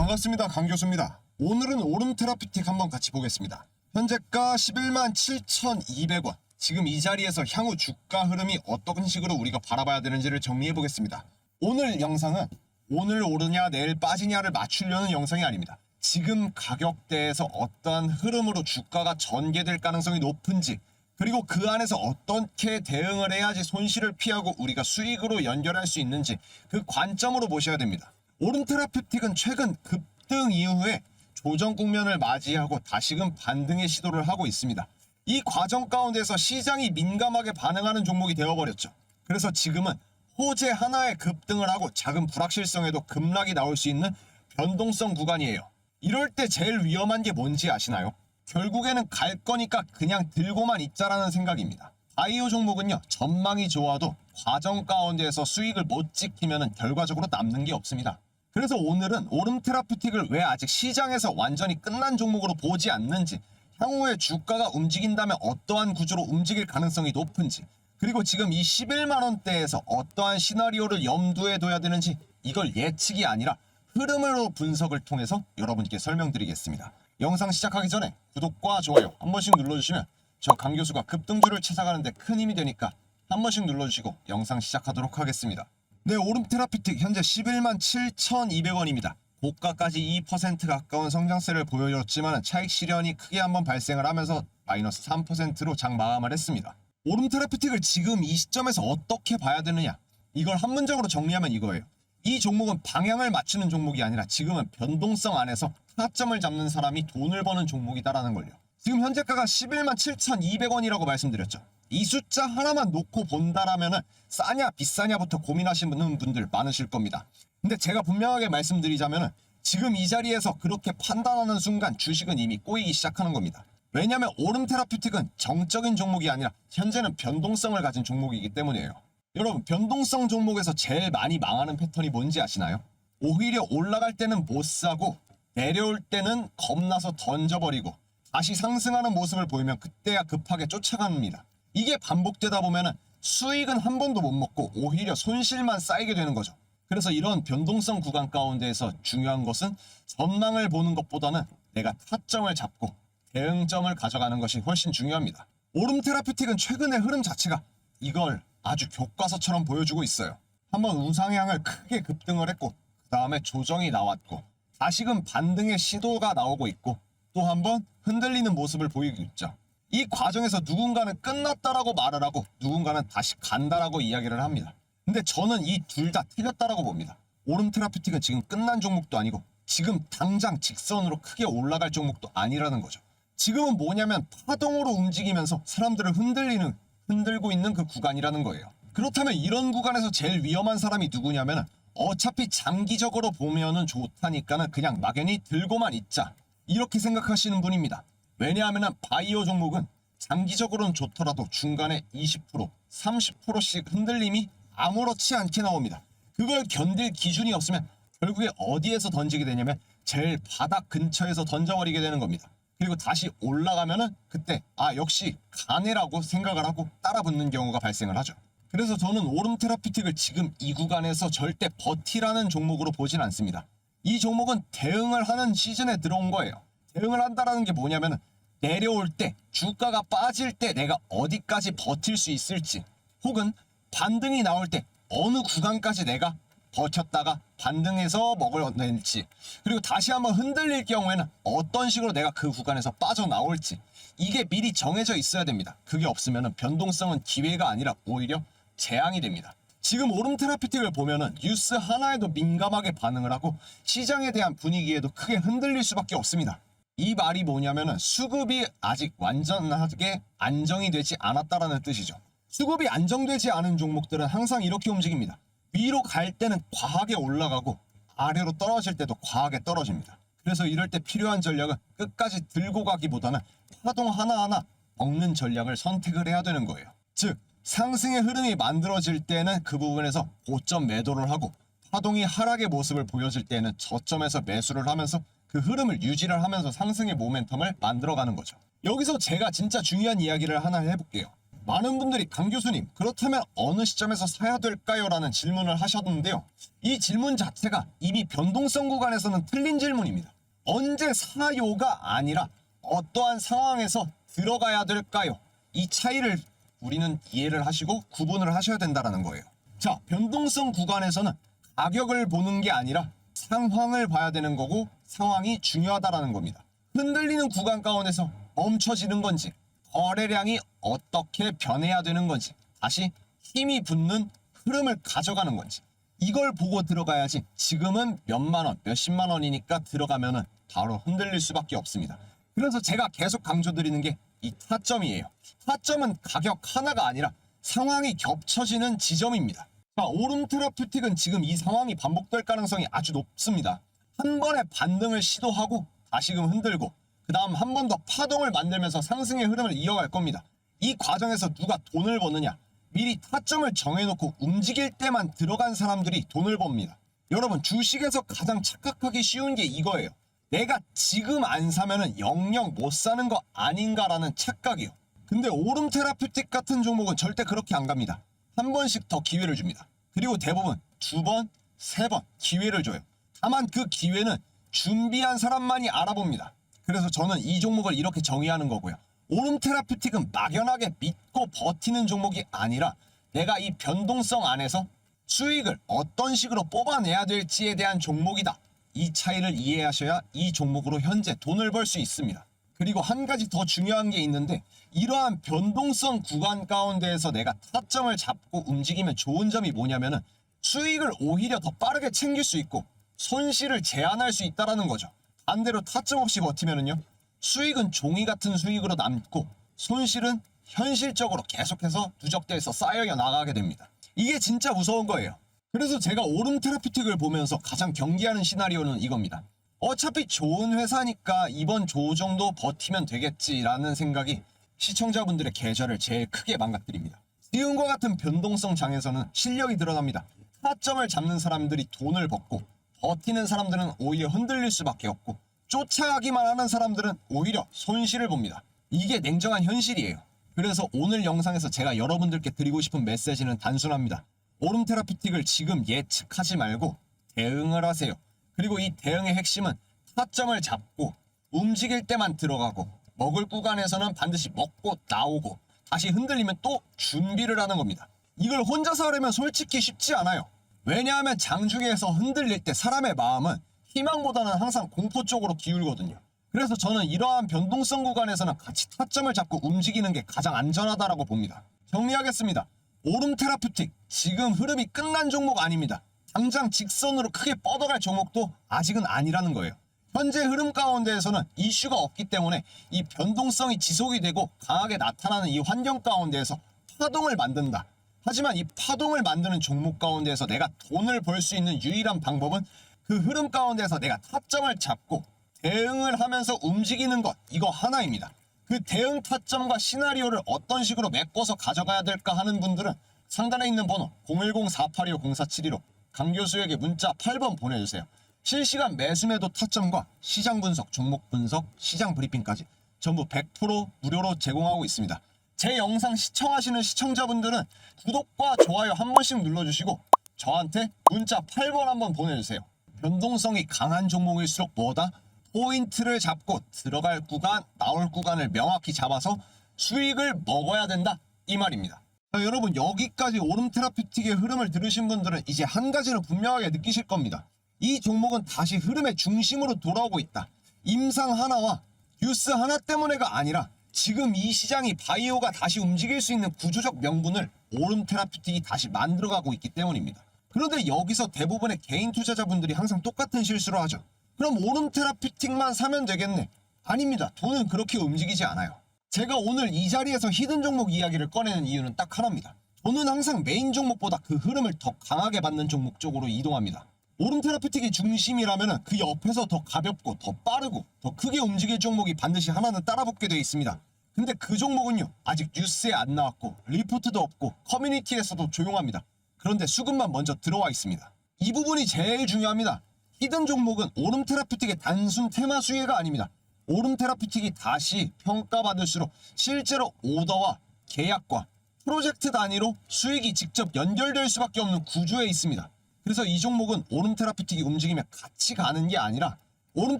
반갑습니다. 강교수입니다. 오늘은 오름 테라피틱 한번 같이 보겠습니다. 현재가 11만 7,200원. 지금 이 자리에서 향후 주가 흐름이 어떤 식으로 우리가 바라봐야 되는지를 정리해 보겠습니다. 오늘 영상은 오늘 오르냐 내일 빠지냐를 맞추려는 영상이 아닙니다. 지금 가격대에서 어떠한 흐름으로 주가가 전개될 가능성이 높은지, 그리고 그 안에서 어떻게 대응을 해야지 손실을 피하고 우리가 수익으로 연결할 수 있는지 그 관점으로 보셔야 됩니다. 오름 테라피틱은 최근 급등 이후에 조정 국면을 맞이하고 다시금 반등의 시도를 하고 있습니다. 이 과정 가운데서 시장이 민감하게 반응하는 종목이 되어버렸죠. 그래서 지금은 호재 하나의 급등을 하고 작은 불확실성에도 급락이 나올 수 있는 변동성 구간이에요. 이럴 때 제일 위험한 게 뭔지 아시나요? 결국에는 갈 거니까 그냥 들고만 있자라는 생각입니다. 바이오 종목은요, 전망이 좋아도 과정 가운데에서 수익을 못 지키면 결과적으로 남는 게 없습니다. 그래서 오늘은 오름 테라피틱을 왜 아직 시장에서 완전히 끝난 종목으로 보지 않는지, 향후에 주가가 움직인다면 어떠한 구조로 움직일 가능성이 높은지, 그리고 지금 이 11만원대에서 어떠한 시나리오를 염두에 둬야 되는지, 이걸 예측이 아니라 흐름으로 분석을 통해서 여러분께 설명드리겠습니다. 영상 시작하기 전에 구독과 좋아요 한 번씩 눌러주시면 저 강교수가 급등주를 찾아가는데 큰 힘이 되니까 한 번씩 눌러주시고 영상 시작하도록 하겠습니다. 네, 오름 테라피틱 현재 11만 7,200원입니다. 고가까지 2% 가까운 성장세를 보여줬지만 차익 실현이 크게 한번 발생을 하면서 마이너스 3%로 장 마감을 했습니다. 오름 테라피틱을 지금 이 시점에서 어떻게 봐야 되느냐, 이걸 한 문장으로 정리하면 이거예요. 이 종목은 방향을 맞추는 종목이 아니라 지금은 변동성 안에서 타점을 잡는 사람이 돈을 버는 종목이다라는 걸요. 지금 현재가가 11만 7,200원이라고 말씀드렸죠. 이 숫자 하나만 놓고 본다라면은 싸냐 비싸냐부터 고민하시는 분들 많으실 겁니다. 근데 제가 분명하게 말씀드리자면은 지금 이 자리에서 그렇게 판단하는 순간 주식은 이미 꼬이기 시작하는 겁니다. 왜냐하면 오름 테라피틱은 정적인 종목이 아니라 현재는 변동성을 가진 종목이기 때문이에요. 여러분, 변동성 종목에서 제일 많이 망하는 패턴이 뭔지 아시나요? 오히려 올라갈 때는 못 사고 내려올 때는 겁나서 던져버리고 다시 상승하는 모습을 보이면 그때야 급하게 쫓아갑니다. 이게 반복되다 보면은 수익은 한 번도 못 먹고 오히려 손실만 쌓이게 되는 거죠. 그래서 이런 변동성 구간 가운데에서 중요한 것은 전망을 보는 것보다는 내가 타점을 잡고 대응점을 가져가는 것이 훨씬 중요합니다. 오름 테라피틱은 최근의 흐름 자체가 이걸 아주 교과서처럼 보여주고 있어요. 한번 우상향을 크게 급등을 했고 그 다음에 조정이 나왔고 다시금 반등의 시도가 나오고 있고 또 한번 흔들리는 모습을 보이고 있죠. 이 과정에서 누군가는 끝났다라고 말을 하고 누군가는 다시 간다라고 이야기를 합니다. 근데 저는 이 둘 다 틀렸다라고 봅니다. 오름 테라피틱은 지금 끝난 종목도 아니고 지금 당장 직선으로 크게 올라갈 종목도 아니라는 거죠. 지금은 뭐냐면 파동으로 움직이면서 사람들을 흔들고 있는 그 구간이라는 거예요. 그렇다면 이런 구간에서 제일 위험한 사람이 누구냐면 어차피 장기적으로 보면은 좋다니까는 그냥 막연히 들고만 있자, 이렇게 생각하시는 분입니다. 왜냐하면 바이오 종목은 장기적으로는 좋더라도 중간에 20%, 30%씩 흔들림이 아무렇지 않게 나옵니다. 그걸 견딜 기준이 없으면 결국에 어디에서 던지게 되냐면 제일 바닥 근처에서 던져버리게 되는 겁니다. 그리고 다시 올라가면은 그때 역시 가네라고 생각을 하고 따라붙는 경우가 발생을 하죠. 그래서 저는 오름 테라피틱을 지금 이 구간에서 절대 버티라는 종목으로 보진 않습니다. 이 종목은 대응을 하는 시즌에 들어온 거예요. 대응을 한다라는 게 뭐냐면 내려올 때, 주가가 빠질 때 내가 어디까지 버틸 수 있을지, 혹은 반등이 나올 때 어느 구간까지 내가 버텼다가 반등해서 먹어낼지, 그리고 다시 한번 흔들릴 경우에는 어떤 식으로 내가 그 구간에서 빠져나올지, 이게 미리 정해져 있어야 됩니다. 그게 없으면 변동성은 기회가 아니라 오히려 재앙이 됩니다. 지금 오름 테라피틱을 보면은 뉴스 하나에도 민감하게 반응을 하고 시장에 대한 분위기에도 크게 흔들릴 수밖에 없습니다. 이 말이 뭐냐면은 수급이 아직 완전하게 안정이 되지 않았다라는 뜻이죠. 수급이 안정되지 않은 종목들은 항상 이렇게 움직입니다. 위로 갈 때는 과하게 올라가고 아래로 떨어질 때도 과하게 떨어집니다. 그래서 이럴 때 필요한 전략은 끝까지 들고 가기보다는 파동 하나하나 먹는 전략을 선택을 해야 되는 거예요. 즉, 상승의 흐름이 만들어질 때는 그 부분에서 고점 매도를 하고 파동이 하락의 모습을 보여줄 때는 저점에서 매수를 하면서 그 흐름을 유지를 하면서 상승의 모멘텀을 만들어가는 거죠. 여기서 제가 진짜 중요한 이야기를 하나 해볼게요. 많은 분들이 강 교수님, 그렇다면 어느 시점에서 사야 될까요? 라는 질문을 하셨는데요. 이 질문 자체가 이미 변동성 구간에서는 틀린 질문입니다. 언제 사요가 아니라 어떠한 상황에서 들어가야 될까요? 이 차이를 우리는 이해를 하시고 구분을 하셔야 된다는 거예요. 자, 변동성 구간에서는 가격을 보는 게 아니라 상황을 봐야 되는 거고 상황이 중요하다는 겁니다. 흔들리는 구간 가운데서 멈춰지는 건지 거래량이 어떻게 변해야 되는 건지 다시 힘이 붙는 흐름을 가져가는 건지 이걸 보고 들어가야지 지금은 몇만 원, 몇십만 원이니까 들어가면은 바로 흔들릴 수밖에 없습니다. 그래서 제가 계속 강조드리는 게 이 타점이에요. 타점은 가격 하나가 아니라 상황이 겹쳐지는 지점입니다. 자, 오름 테라퓨틱은 지금 이 상황이 반복될 가능성이 아주 높습니다. 한 번에 반등을 시도하고 다시금 흔들고 그 다음 한 번 더 파동을 만들면서 상승의 흐름을 이어갈 겁니다. 이 과정에서 누가 돈을 버느냐? 미리 타점을 정해놓고 움직일 때만 들어간 사람들이 돈을 법니다. 여러분, 주식에서 가장 착각하기 쉬운 게 이거예요. 내가 지금 안 사면은 영영 못 사는 거 아닌가라는 착각이요. 근데 오름 테라퓨틱 같은 종목은 절대 그렇게 안 갑니다. 한 번씩 더 기회를 줍니다. 그리고 대부분 두 번, 세 번 기회를 줘요. 다만 그 기회는 준비한 사람만이 알아봅니다. 그래서 저는 이 종목을 이렇게 정의하는 거고요. 오름 테라퓨틱은 막연하게 믿고 버티는 종목이 아니라 내가 이 변동성 안에서 수익을 어떤 식으로 뽑아내야 될지에 대한 종목이다. 이 차이를 이해하셔야 이 종목으로 현재 돈을 벌 수 있습니다. 그리고 한 가지 더 중요한 게 있는데 이러한 변동성 구간 가운데에서 내가 타점을 잡고 움직이면 좋은 점이 뭐냐면은 수익을 오히려 더 빠르게 챙길 수 있고 손실을 제한할 수 있다는 거죠. 반대로 타점 없이 버티면은요, 수익은 종이 같은 수익으로 남고 손실은 현실적으로 계속해서 누적돼서 쌓여 나가게 됩니다. 이게 진짜 무서운 거예요. 그래서 제가 오름 테라퓨틱을 보면서 가장 경계하는 시나리오는 이겁니다. 어차피 좋은 회사니까 이번 조정도 버티면 되겠지라는 생각이 시청자분들의 계좌를 제일 크게 망가뜨립니다. 지금과 같은 변동성 장에서는 실력이 드러납니다. 타점을 잡는 사람들이 돈을 벌고 버티는 사람들은 오히려 흔들릴 수밖에 없고 쫓아가기만 하는 사람들은 오히려 손실을 봅니다. 이게 냉정한 현실이에요. 그래서 오늘 영상에서 제가 여러분들께 드리고 싶은 메시지는 단순합니다. 오름 테라퓨틱을 지금 예측하지 말고 대응을 하세요. 그리고 이 대응의 핵심은 타점을 잡고 움직일 때만 들어가고 먹을 구간에서는 반드시 먹고 나오고 다시 흔들리면 또 준비를 하는 겁니다. 이걸 혼자서 하려면 솔직히 쉽지 않아요. 왜냐하면 장중에서 흔들릴 때 사람의 마음은 희망보다는 항상 공포 쪽으로 기울거든요. 그래서 저는 이러한 변동성 구간에서는 같이 타점을 잡고 움직이는 게 가장 안전하다고 봅니다. 정리하겠습니다. 오름 테라퓨틱 지금 흐름이 끝난 종목 아닙니다. 당장 직선으로 크게 뻗어갈 종목도 아직은 아니라는 거예요. 현재 흐름 가운데에서는 이슈가 없기 때문에 이 변동성이 지속이 되고 강하게 나타나는 이 환경 가운데에서 파동을 만든다. 하지만 이 파동을 만드는 종목 가운데에서 내가 돈을 벌 수 있는 유일한 방법은 그 흐름 가운데에서 내가 타점을 잡고 대응을 하면서 움직이는 것, 이거 하나입니다. 그 대응 타점과 시나리오를 어떤 식으로 메꿔서 가져가야 될까 하는 분들은 상단에 있는 번호 010-4825-0471로 강 교수에게 문자 8번 보내주세요. 실시간 매수매도 타점과 시장 분석, 종목 분석, 시장 브리핑까지 전부 100% 무료로 제공하고 있습니다. 제 영상 시청하시는 시청자분들은 구독과 좋아요 한 번씩 눌러주시고 저한테 문자 8번 한번 보내주세요. 변동성이 강한 종목일수록 뭐다? 포인트를 잡고 들어갈 구간, 나올 구간을 명확히 잡아서 수익을 먹어야 된다, 이 말입니다. 자, 여러분, 여기까지 오름 테라퓨틱의 흐름을 들으신 분들은 이제 한 가지를 분명하게 느끼실 겁니다. 이 종목은 다시 흐름의 중심으로 돌아오고 있다. 임상 하나와 뉴스 하나 때문에가 아니라 지금 이 시장이 바이오가 다시 움직일 수 있는 구조적 명분을 오름 테라퓨틱이 다시 만들어가고 있기 때문입니다. 그런데 여기서 대부분의 개인 투자자분들이 항상 똑같은 실수를 하죠. 그럼 오름 테라퓨틱만 사면 되겠네. 아닙니다. 돈은 그렇게 움직이지 않아요. 제가 오늘 이 자리에서 히든 종목 이야기를 꺼내는 이유는 딱 하나입니다. 저는 항상 메인 종목보다 그 흐름을 더 강하게 받는 종목 쪽으로 이동합니다. 오름 테라퓨틱이 중심이라면 그 옆에서 더 가볍고 더 빠르고 더 크게 움직일 종목이 반드시 하나는 따라붙게 되어 있습니다. 근데 그 종목은요, 아직 뉴스에 안 나왔고 리포트도 없고 커뮤니티에서도 조용합니다. 그런데 수급만 먼저 들어와 있습니다. 이 부분이 제일 중요합니다. 히든 종목은 오름 테라퓨틱의 단순 테마 수혜가 아닙니다. 오름 테라퓨틱이 다시 평가받을수록 실제로 오더와 계약과 프로젝트 단위로 수익이 직접 연결될 수밖에 없는 구조에 있습니다. 그래서 이 종목은 오름 테라퓨틱이 움직이면 같이 가는 게 아니라 오름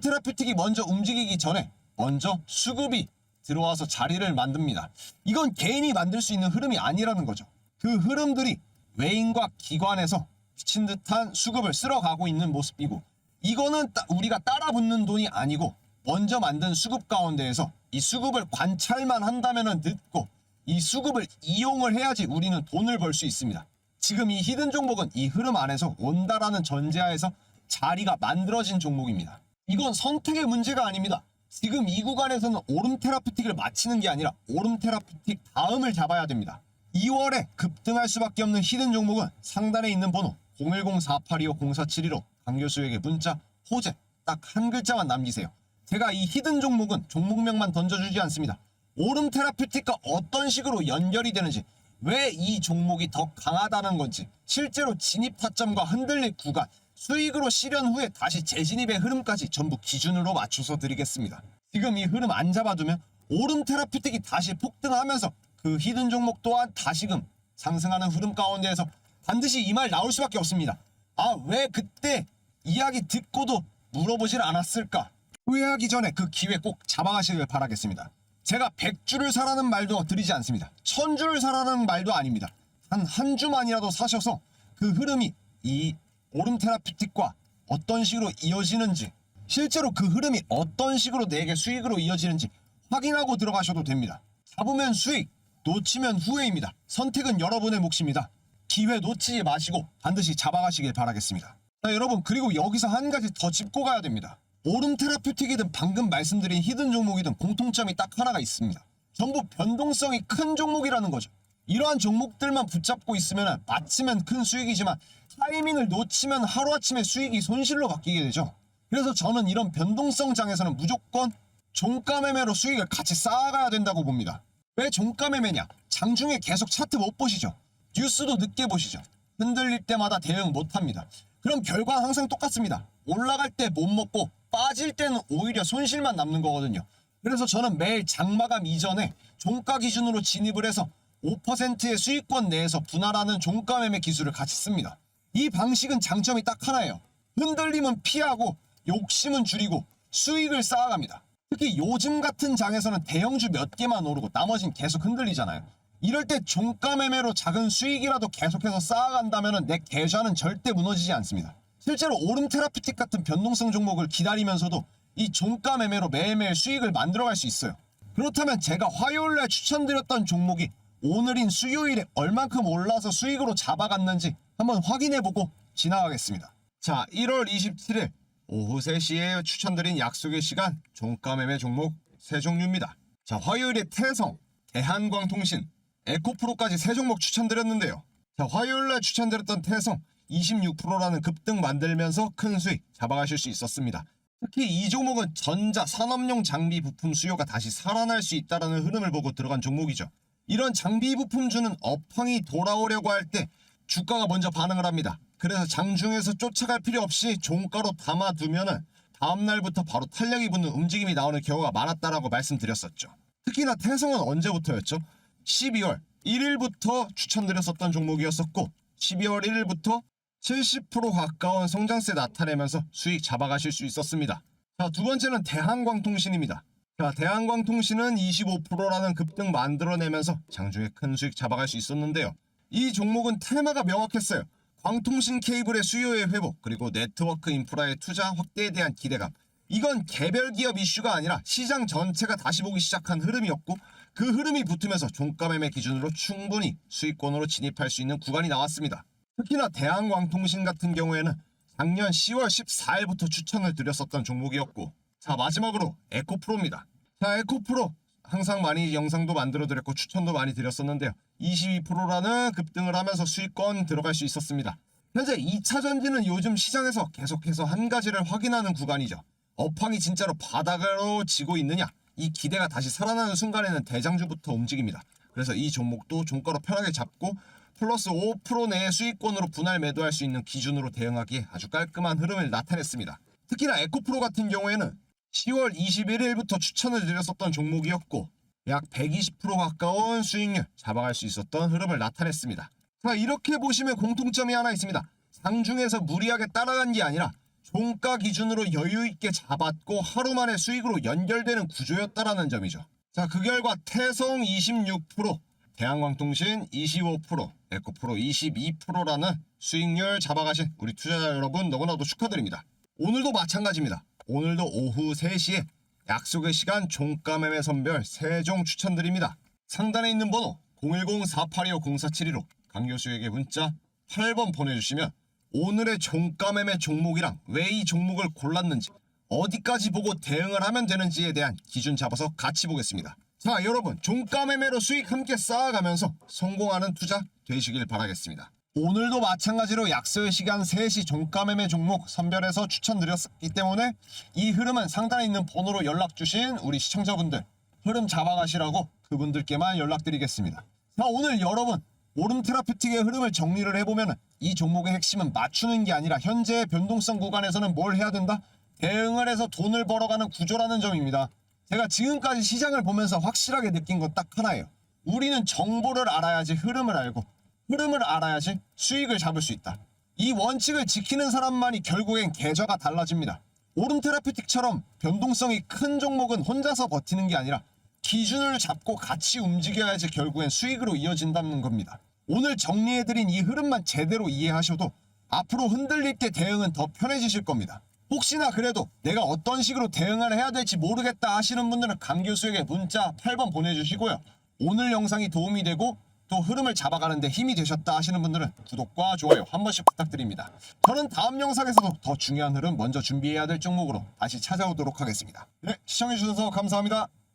테라퓨틱이 먼저 움직이기 전에 먼저 수급이 들어와서 자리를 만듭니다. 이건 개인이 만들 수 있는 흐름이 아니라는 거죠. 그 흐름들이 외인과 기관에서 미친 듯한 수급을 쓸어가고 있는 모습이고, 이거는 우리가 따라 붙는 돈이 아니고 먼저 만든 수급 가운데에서 이 수급을 관찰만 한다면 늦고 이 수급을 이용을 해야지 우리는 돈을 벌 수 있습니다. 지금 이 히든 종목은 이 흐름 안에서 온다라는 전제하에서 자리가 만들어진 종목입니다. 이건 선택의 문제가 아닙니다. 지금 이 구간에서는 오름 테라퓨틱을 맞히는 게 아니라 오름 테라퓨틱 다음을 잡아야 됩니다. 2월에 급등할 수밖에 없는 히든 종목은 상단에 있는 번호 010-4825-0471로 강 교수에게 문자 호재 딱 한 글자만 남기세요. 제가 이 히든 종목은 종목명만 던져주지 않습니다. 오름 테라퓨틱과 어떤 식으로 연결이 되는지, 왜 이 종목이 더 강하다는 건지, 실제로 진입 타점과 흔들릴 구간, 수익으로 실현 후에 다시 재진입의 흐름까지 전부 기준으로 맞춰서 드리겠습니다. 지금 이 흐름 안 잡아두면 오름 테라퓨틱이 다시 폭등하면서 그 히든 종목 또한 다시금 상승하는 흐름 가운데에서 반드시 이 말 나올 수밖에 없습니다. 아, 왜 그때 이야기 듣고도 물어보질 않았을까? 후회하기 전에 그 기회 꼭 잡아가시길 바라겠습니다. 제가 100주를 사라는 말도 드리지 않습니다. 1000주를 사라는 말도 아닙니다. 한 주만이라도 사셔서 그 흐름이 이 오름 테라퓨틱과 어떤 식으로 이어지는지, 실제로 그 흐름이 어떤 식으로 내게 수익으로 이어지는지 확인하고 들어가셔도 됩니다. 잡으면 수익, 놓치면 후회입니다. 선택은 여러분의 몫입니다. 기회 놓치지 마시고 반드시 잡아가시길 바라겠습니다. 자, 여러분, 그리고 여기서 한 가지 더 짚고 가야 됩니다. 오름 테라퓨틱이든 방금 말씀드린 히든 종목이든 공통점이 딱 하나가 있습니다. 전부 변동성이 큰 종목이라는 거죠. 이러한 종목들만 붙잡고 있으면 맞추면 큰 수익이지만 타이밍을 놓치면 하루아침에 수익이 손실로 바뀌게 되죠. 그래서 저는 이런 변동성 장에서는 무조건 종가 매매로 수익을 같이 쌓아가야 된다고 봅니다. 왜 종가 매매냐? 장중에 계속 차트 못 보시죠? 뉴스도 늦게 보시죠? 흔들릴 때마다 대응 못합니다. 그럼 결과는 항상 똑같습니다. 올라갈 때 못 먹고 빠질 때는 오히려 손실만 남는 거거든요. 그래서 저는 매일 장마감 이전에 종가 기준으로 진입을 해서 5%의 수익권 내에서 분할하는 종가 매매 기술을 같이 씁니다. 이 방식은 장점이 딱 하나예요. 흔들림은 피하고 욕심은 줄이고 수익을 쌓아갑니다. 특히 요즘 같은 장에서는 대형주 몇 개만 오르고 나머진 계속 흔들리잖아요. 이럴 때 종가 매매로 작은 수익이라도 계속해서 쌓아간다면 내 계좌는 절대 무너지지 않습니다. 실제로 오름 테라퓨틱 같은 변동성 종목을 기다리면서도 이 종가 매매로 매일매일 수익을 만들어갈 수 있어요. 그렇다면 제가 화요일날 추천드렸던 종목이 오늘인 수요일에 얼만큼 올라서 수익으로 잡아갔는지 한번 확인해보고 지나가겠습니다. 자, 1월 27일 오후 3시에 추천드린 약속의 시간 종가 매매 종목 세 종류입니다. 자, 화요일에 태성, 대한광통신, 에코프로까지 세 종목 추천드렸는데요. 자, 화요일날 추천드렸던 태성 26%라는 급등 만들면서 큰 수익 잡아가실 수 있었습니다. 특히 이 종목은 전자, 산업용 장비 부품 수요가 다시 살아날 수 있다는 흐름을 보고 들어간 종목이죠. 이런 장비 부품주는 업황이 돌아오려고 할 때 주가가 먼저 반응을 합니다. 그래서 장중에서 쫓아갈 필요 없이 종가로 담아두면은 다음날부터 바로 탄력이 붙는 움직임이 나오는 경우가 많았다라고 말씀드렸었죠. 특히나 태성은 언제부터였죠? 12월 1일부터 추천드렸었던 종목이었었고 12월 1일부터 70% 가까운 성장세 나타내면서 수익 잡아가실 수 있었습니다. 자, 두 번째는 대한광통신입니다. 자, 대한광통신은 25%라는 급등 만들어내면서 장중에 큰 수익 잡아갈 수 있었는데요. 이 종목은 테마가 명확했어요. 광통신 케이블의 수요의 회복, 그리고 네트워크 인프라의 투자 확대에 대한 기대감. 이건 개별 기업 이슈가 아니라 시장 전체가 다시 보기 시작한 흐름이었고, 그 흐름이 붙으면서 종가 매매 기준으로 충분히 수익권으로 진입할 수 있는 구간이 나왔습니다. 특히나 대한광통신 같은 경우에는 작년 10월 14일부터 추천을 드렸었던 종목이었고, 자, 마지막으로 에코프로입니다. 자, 에코프로 항상 많이 영상도 만들어 드렸고 추천도 많이 드렸었는데요. 22%라는 급등을 하면서 수익권 들어갈 수 있었습니다. 현재 2차 전지는 요즘 시장에서 계속해서 한 가지를 확인하는 구간이죠. 업황이 진짜로 바닥으로 지고 있느냐, 이 기대가 다시 살아나는 순간에는 대장주부터 움직입니다. 그래서 이 종목도 종가로 편하게 잡고 플러스 5% 내의 수익권으로 분할 매도할 수 있는 기준으로 대응하기에 아주 깔끔한 흐름을 나타냈습니다. 특히나 에코프로 같은 경우에는 10월 21일부터 추천을 드렸었던 종목이었고 약 120% 가까운 수익률 잡아갈 수 있었던 흐름을 나타냈습니다. 자, 이렇게 보시면 공통점이 하나 있습니다. 상중에서 무리하게 따라간 게 아니라 종가 기준으로 여유 있게 잡았고 하루 만에 수익으로 연결되는 구조였다라는 점이죠. 자, 그 결과 태성 26%, 대한광통신 25%, 에코프로 22%라는 수익률 잡아가신 우리 투자자 여러분 너무나도 축하드립니다. 오늘도 마찬가지입니다. 오늘도 오후 3시에 약속의 시간 종가 매매 선별 3종 추천드립니다. 상단에 있는 번호 010-4825-0472로 강 교수에게 문자 8번 보내주시면 오늘의 종가 매매 종목이랑 왜 이 종목을 골랐는지 어디까지 보고 대응을 하면 되는지에 대한 기준 잡아서 같이 보겠습니다. 자, 여러분 종가 매매로 수익 함께 쌓아가면서 성공하는 투자 되시길 바라겠습니다. 오늘도 마찬가지로 약속의 시간 3시 종가 매매 종목 선별해서 추천드렸기 때문에 이 흐름은 상단에 있는 번호로 연락 주신 우리 시청자분들 흐름 잡아가시라고 그분들께만 연락드리겠습니다. 자, 오늘 여러분 오름 테라퓨틱의 흐름을 정리를 해보면 이 종목의 핵심은 맞추는 게 아니라 현재의 변동성 구간에서는 뭘 해야 된다? 대응을 해서 돈을 벌어가는 구조라는 점입니다. 제가 지금까지 시장을 보면서 확실하게 느낀 건 딱 하나예요. 우리는 정보를 알아야지 흐름을 알고 흐름을 알아야지 수익을 잡을 수 있다. 이 원칙을 지키는 사람만이 결국엔 계좌가 달라집니다. 오름 테라퓨틱처럼 변동성이 큰 종목은 혼자서 버티는 게 아니라 기준을 잡고 같이 움직여야지 결국엔 수익으로 이어진다는 겁니다. 오늘 정리해드린 이 흐름만 제대로 이해하셔도 앞으로 흔들릴 때 대응은 더 편해지실 겁니다. 혹시나 그래도 내가 어떤 식으로 대응을 해야 될지 모르겠다 하시는 분들은 강 교수에게 문자 8번 보내주시고요. 오늘 영상이 도움이 되고 또 흐름을 잡아가는데 힘이 되셨다 하시는 분들은 구독과 좋아요 한 번씩 부탁드립니다. 저는 다음 영상에서도 더 중요한 흐름 먼저 준비해야 될 종목으로 다시 찾아오도록 하겠습니다. 네, 시청해주셔서 감사합니다.